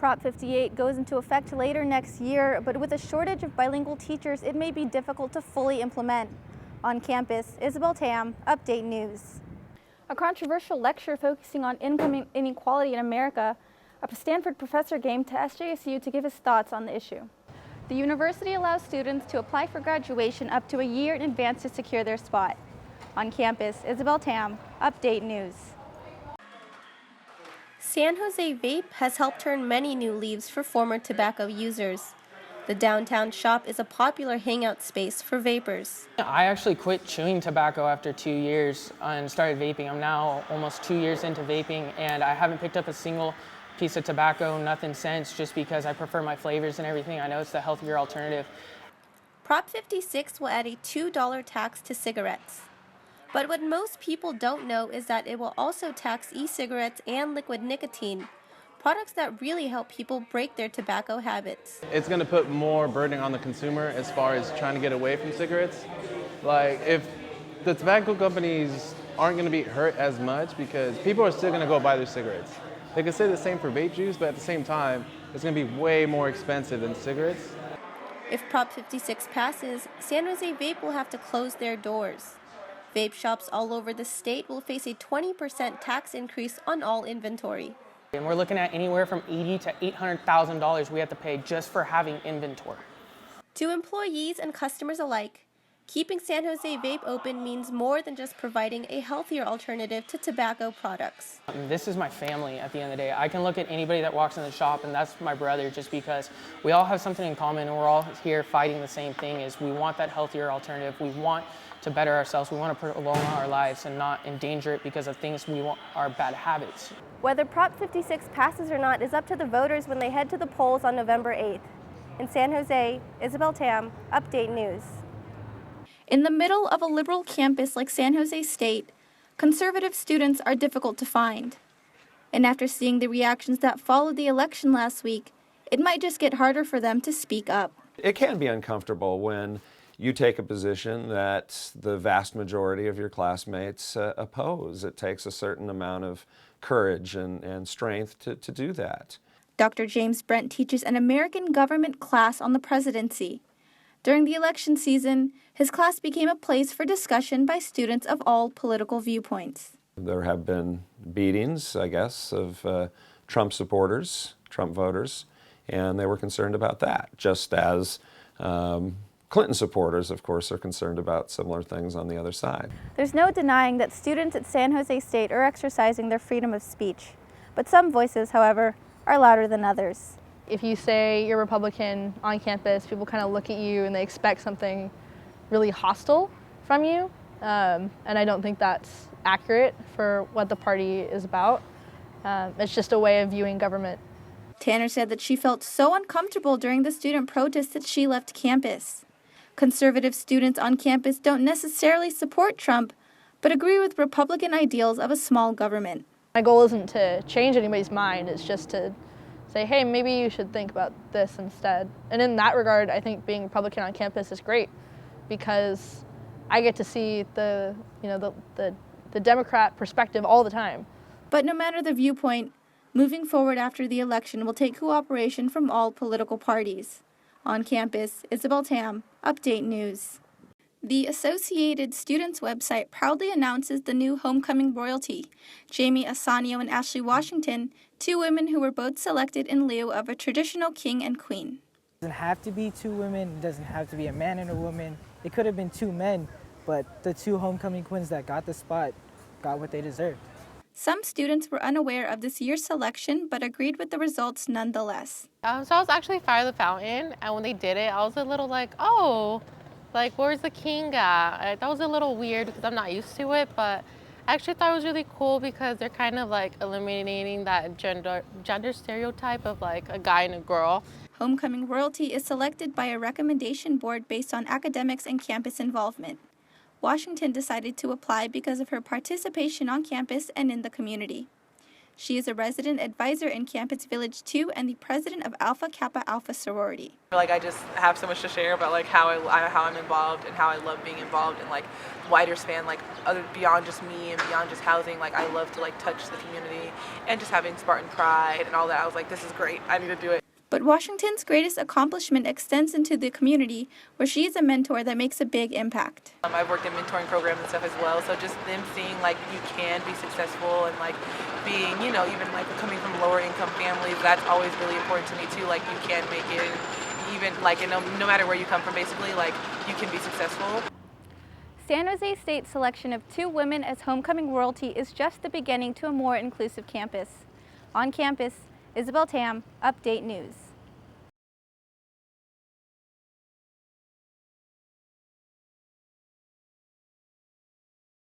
Prop 58 goes into effect later next year, but with a shortage of bilingual teachers, it may be difficult to fully implement. On campus, Isabelle Tham, Update News. A controversial lecture focusing on income inequality in America, a Stanford professor came to SJSU to give his thoughts on the issue. The university allows students to apply for graduation up to a year in advance to secure their spot. On campus, Isabelle Tham, Update News. San Jose Vape has helped turn many new leaves for former tobacco users. The downtown shop is a popular hangout space for vapers. I actually quit chewing tobacco after 2 years and started vaping. I'm now almost 2 years into vaping, and I haven't picked up a single piece of tobacco, nothing since, just because I prefer my flavors and everything. I know it's the healthier alternative. Prop 56 will add a $2 tax to cigarettes. But what most people don't know is that it will also tax e-cigarettes and liquid nicotine, products that really help people break their tobacco habits. It's going to put more burden on the consumer as far as trying to get away from cigarettes. Like, if the tobacco companies aren't going to be hurt as much because people are still going to go buy their cigarettes. They could say the same for vape juice, but at the same time, it's going to be way more expensive than cigarettes. If Prop 56 passes, San Jose Vape will have to close their doors. Vape shops all over the state will face a 20% tax increase on all inventory. And we're looking at anywhere from $80,000 to $800,000 we have to pay just for having inventory. To employees and customers alike, keeping San Jose Vape open means more than just providing a healthier alternative to tobacco products. This is my family at the end of the day. I can look at anybody that walks in the shop and that's my brother, just because we all have something in common and we're all here fighting the same thing. Is we want that healthier alternative. We want to better ourselves. We want to prolong our lives and not endanger it because of things we want, our bad habits. Whether Prop 56 passes or not is up to the voters when they head to the polls on November 8th. In San Jose, Isabelle Tham, Update News. In the middle of a liberal campus like San Jose State, conservative students are difficult to find. And after seeing the reactions that followed the election last week, it might just get harder for them to speak up. It can be uncomfortable when you take a position that the vast majority of your classmates oppose. It takes a certain amount of courage and strength to do that. Dr. James Brent teaches an American government class on the presidency. During the election season, his class became a place for discussion by students of all political viewpoints. There have been beatings, I guess, of Trump supporters, Trump voters, and they were concerned about that, just as Clinton supporters, of course, are concerned about similar things on the other side. There's no denying that students at San Jose State are exercising their freedom of speech. But some voices, however, are louder than others. If you say you're Republican on campus, people kind of look at you and they expect something really hostile from you. And I don't think that's accurate for what the party is about. It's just a way of viewing government. Tanner said that she felt so uncomfortable during the student protest that she left campus. Conservative students on campus don't necessarily support Trump, but agree with Republican ideals of a small government. My goal isn't to change anybody's mind, it's just to say, hey, maybe you should think about this instead. And in that regard, I think being Republican on campus is great because I get to see the Democrat perspective all the time. But no matter the viewpoint, moving forward after the election will take cooperation from all political parties. On campus, Isabelle Tham, Update News. The Associated Students website proudly announces the new homecoming royalty, Jamie Asanio and Ashley Washington, two women who were both selected in lieu of a traditional king and queen. It doesn't have to be two women, it doesn't have to be a man and a woman. It could have been two men, but the two homecoming queens that got the spot got what they deserved. Some students were unaware of this year's selection, but agreed with the results nonetheless. So I was actually Fire the Fountain, and when they did it, I was a little like, oh, like, where's the king at? That was a little weird because I'm not used to it, but I actually thought it was really cool because they're kind of like eliminating that gender stereotype of like a guy and a girl. Homecoming royalty is selected by a recommendation board based on academics and campus involvement. Washington decided to apply because of her participation on campus and in the community. She is a resident advisor in Campus Village 2 and the president of Alpha Kappa Alpha sorority. Like, I just have so much to share about like how I'm involved and how I love being involved in like wider span, like other beyond just me and beyond just housing. Like, I love to like touch the community and just having Spartan pride and all that. I was like, this is great. I need to do it. But Washington's greatest accomplishment extends into the community, where she is a mentor that makes a big impact. I've worked in mentoring programs and stuff as well, so just them seeing like you can be successful and like being, you know, even like coming from lower income families, that's always really important to me too. Like, you can make it, even like, no matter where you come from, basically, like you can be successful. San Jose State's selection of 2 women as homecoming royalty is just the beginning to a more inclusive campus. On campus, Isabelle Tham, Update News.